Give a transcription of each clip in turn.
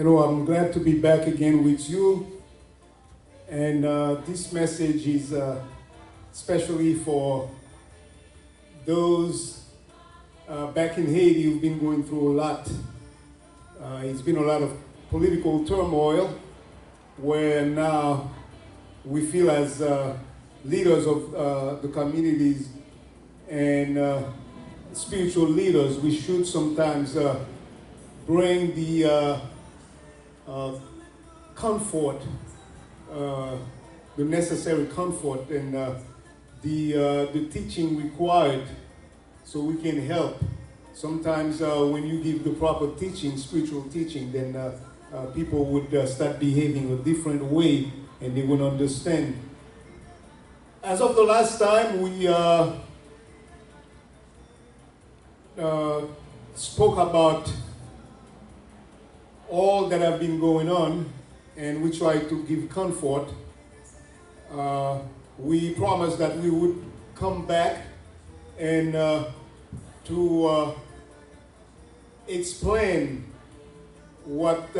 I'm glad to be back again with you. And this message is especially for those back in Haiti who've been going through a lot. It's been a lot of political turmoil where now we feel as leaders of the communities and spiritual leaders, we should sometimes bring the comfort, the necessary comfort and the teaching required so we can help. Sometimes when you give the proper teaching, spiritual teaching, then people would start behaving a different way and they would understand. As of the last time, we spoke about all that have been going on, and we tried to give comfort. We promised that we would come back and to explain what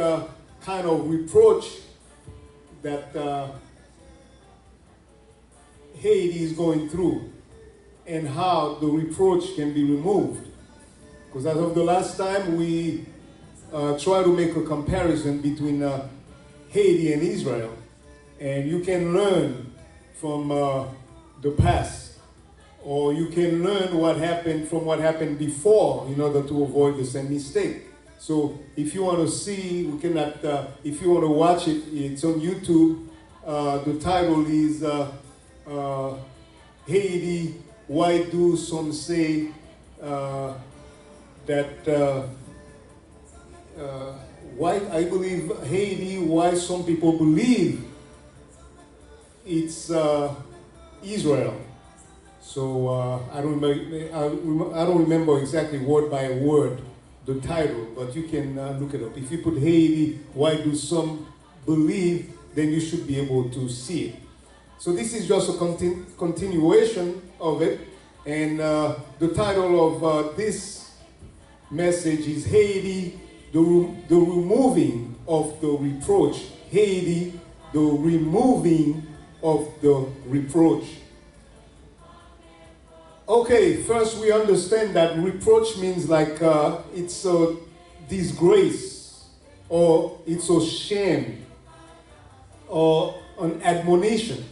kind of reproach that Haiti is going through and how the reproach can be removed. Because as of the last time, we try to make a comparison between Haiti and Israel, and you can learn from the past, or you can learn what happened from what happened before in order to avoid the same mistake. So if you want to see, we cannot, if you want to watch it, it's on YouTube. The title is Haiti, Why Do Some Say That why I believe Haiti, why some people believe it's Israel. So I don't remember exactly word by word the title, but you can look it up. If you put Haiti, why do some believe, then you should be able to see it. So this is just a continuation of it, and the title of this message is Haiti, the removing of the reproach. Haiti, the removing of the reproach. Okay, first we understand that reproach means like it's a disgrace, or it's a shame, or an admonition.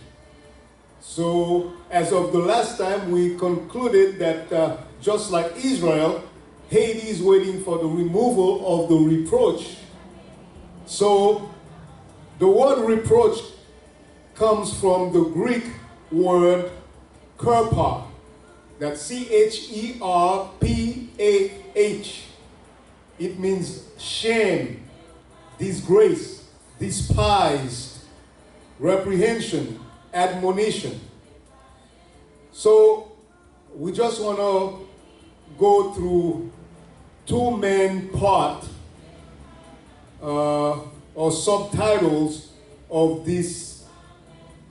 So as of the last time, we concluded that just like Israel, Haiti is waiting for the removal of the reproach. So the word reproach comes from the Greek word kerpa. That's C-H-E-R-P-A-H. It means shame, disgrace, despised, reprehension, admonition. So we just want to go through two main parts or subtitles of this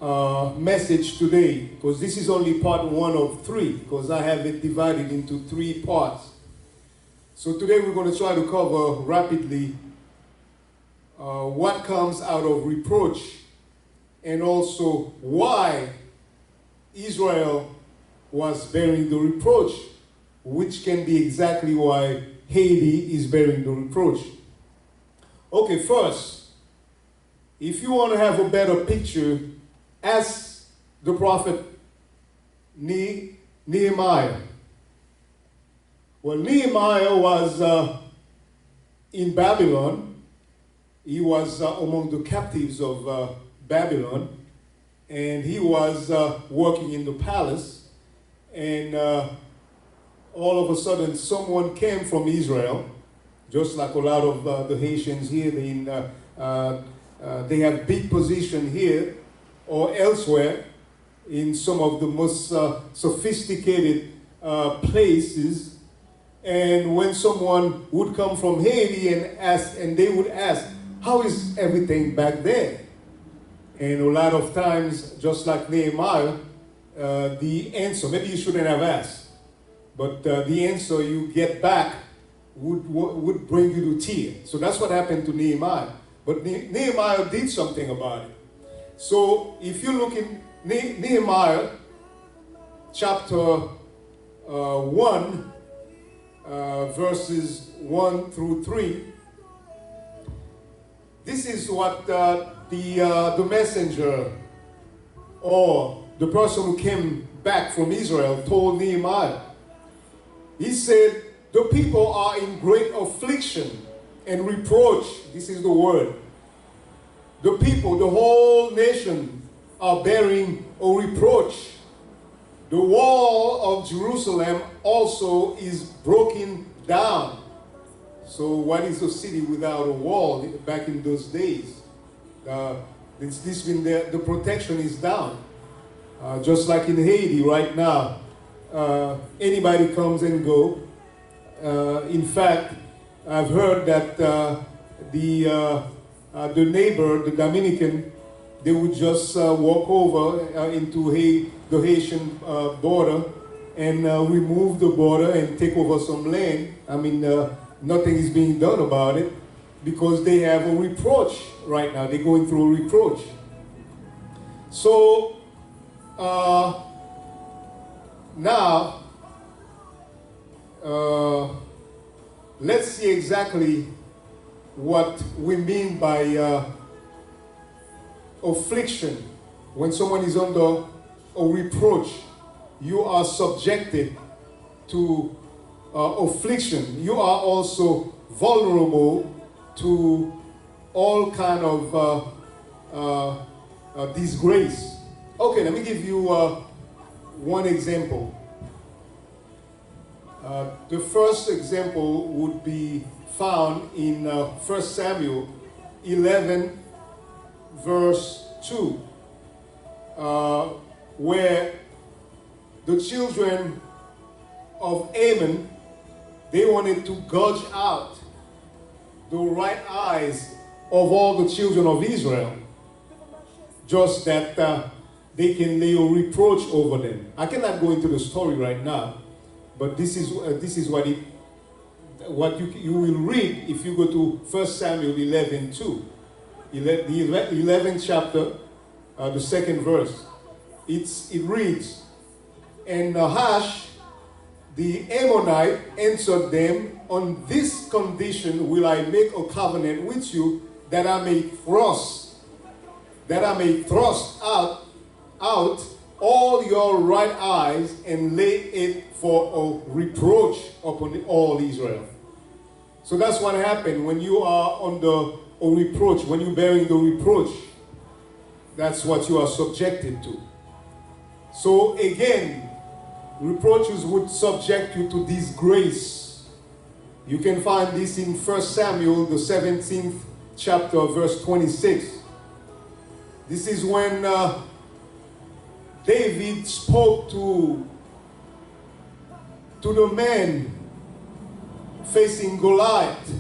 message today, because this is only part 1 of 3, because I have it divided into 3 parts. So today we're going to try to cover rapidly what comes out of reproach, and also why Israel was bearing the reproach, which can be exactly why Haiti is bearing the reproach. Okay, first, if you want to have a better picture, ask the prophet Nehemiah. Well, Nehemiah was in Babylon. He was among the captives of Babylon, and he was working in the palace, and all of a sudden someone came from Israel, just like a lot of the Haitians here. They have big position here or elsewhere in some of the most sophisticated places. And when someone would come from Haiti and they would ask, how is everything back there? And a lot of times, just like Nehemiah, the answer, maybe you shouldn't have asked, but the answer you get back would bring you to tears. So that's what happened to Nehemiah. But Nehemiah did something about it. So if you look in Nehemiah chapter 1, verses 1 through 3, this is what the messenger or the person who came back from Israel told Nehemiah. He said, the people are in great affliction and reproach. This is the word. The people, the whole nation, are bearing a reproach. The wall of Jerusalem also is broken down. So what is a city without a wall back in those days? The protection is down. Just like in Haiti right now, anybody comes and go. In fact, I've heard that the neighbor, the Dominican, they would just walk over into the Haitian border and remove the border and take over some land. I mean, nothing is being done about it because they have a reproach right now. They're going through a reproach. So now, let's see exactly what we mean by affliction. When someone is under a reproach, you are subjected to affliction. You are also vulnerable to all kind of disgrace. Okay, let me give you one example. The first example would be found in 1 Samuel 11, verse 2, where the children of Ammon, they wanted to gouge out the right eyes of all the children of Israel, just that they can lay a reproach over them. I cannot go into the story right now, but this is what you will read if you go to 1 Samuel 11, 2. The 11th chapter, the second verse. It reads, and Nahash the Ammonite answered them, on this condition will I make a covenant with you, that I may thrust out all your right eyes and lay it for a reproach upon all Israel. So that's what happened when you are under a reproach, when you're bearing the reproach. That's what you are subjected to. So again, reproaches would subject you to disgrace. You can find this in 1 Samuel, the 17th chapter, verse 26. This is when David spoke to the man facing Goliath.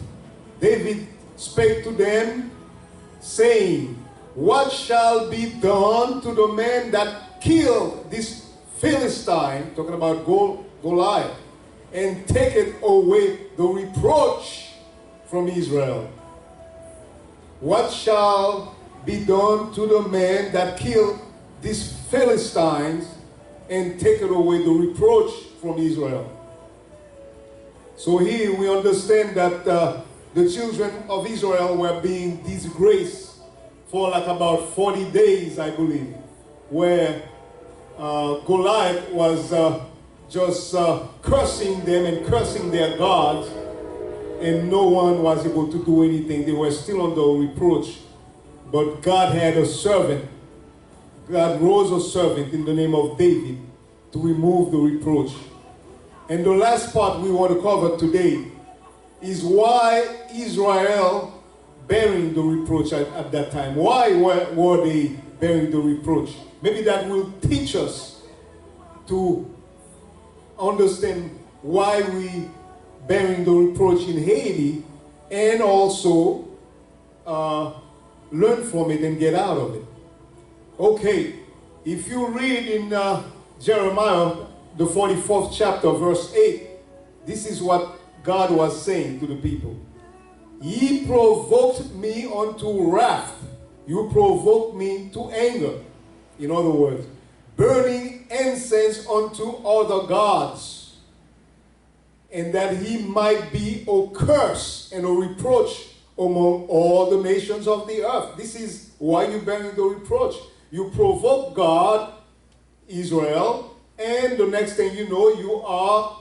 David spake to them, saying, what shall be done to the man that killed this Philistine, talking about Goliath, and taketh away the reproach from Israel? What shall be done to the man that killed these Philistines and taketh away the reproach from Israel? So here we understand that the children of Israel were being disgraced for like about 40 days, I believe, where Goliath was just cursing them and cursing their gods, and no one was able to do anything. They were still under reproach. But God had a servant. God rose a servant in the name of David to remove the reproach. And the last part we want to cover today is why Israel bearing the reproach at that time. Why were they bearing the reproach? Maybe that will teach us to understand why we bearing the reproach in Haiti, and also learn from it and get out of it. Okay, if you read in Jeremiah, the 44th chapter, verse 8, this is what God was saying to the people. Ye provoked me unto wrath. You provoked me to anger. In other words, burning incense unto other gods, and that he might be a curse and a reproach among all the nations of the earth. This is why you're bearing the reproach. You provoke God, Israel, and the next thing you know, you are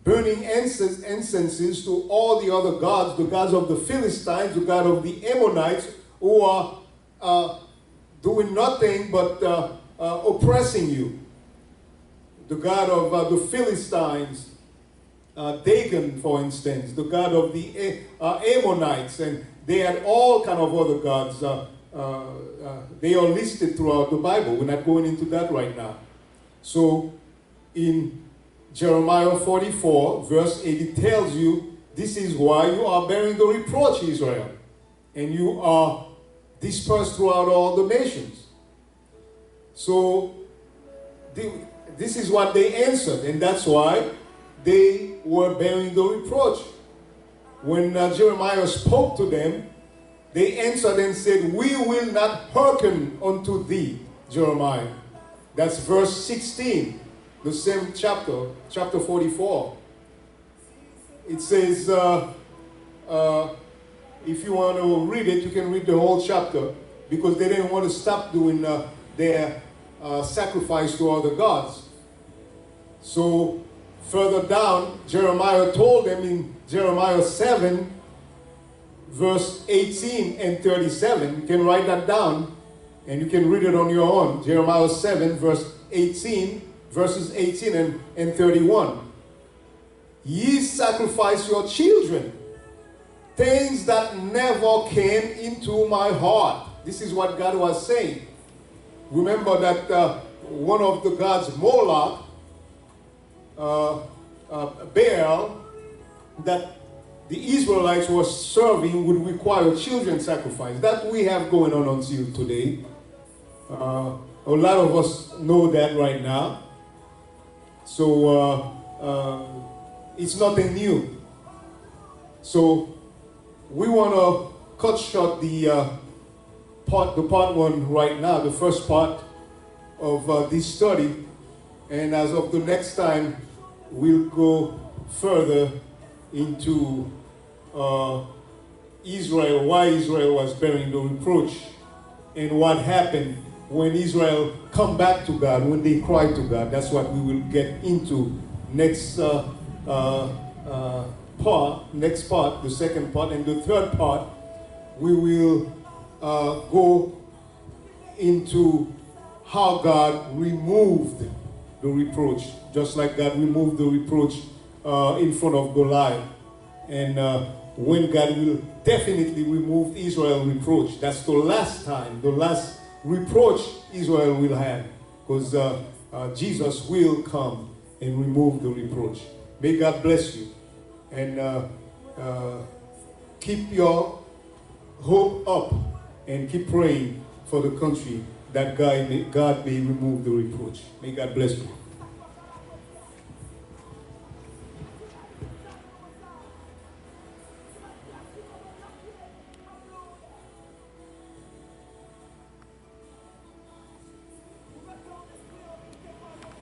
burning incenses to all the other gods, the gods of the Philistines, the god of the Ammonites, who are doing nothing but oppressing you. The god of the Philistines, Dagon, for instance, the god of the Ammonites, and they had all kind of other gods. They are listed throughout the Bible. We're not going into that right now. So in Jeremiah 44, verse 8, it tells you, this is why you are bearing the reproach, Israel, and you are dispersed throughout all the nations. So this is what they answered, and that's why they were bearing the reproach. When Jeremiah spoke to them, they answered and said, we will not hearken unto thee, Jeremiah. That's verse 16, the same chapter 44. It says, if you want to read it, you can read the whole chapter, because they didn't want to stop doing their sacrifice to other gods. So further down, Jeremiah told them in Jeremiah 7, verse 18 and 37. You can write that down and you can read it on your own. Jeremiah 7, verses 18 and 31. Ye sacrifice your children, things that never came into my heart. This is what God was saying. Remember that one of the gods, Moloch, Baal, that the Israelites were serving would require children sacrifice. That we have going on until today. A lot of us know that right now. So it's nothing new. So we want to cut short the part one right now, the first part of this study. And as of the next time, we'll go further into Israel, why Israel was bearing the reproach, and what happened when Israel come back to God, when they cry to God. That's what we will get into next part, the second part. And the third part, we will go into how God removed the reproach, just like God removed the reproach in front of Goliath. And when God will definitely remove Israel's reproach. That's the last time, the last reproach Israel will have, because Jesus will come and remove the reproach. May God bless you, and keep your hope up, and keep praying for the country that God may remove the reproach. May God bless you.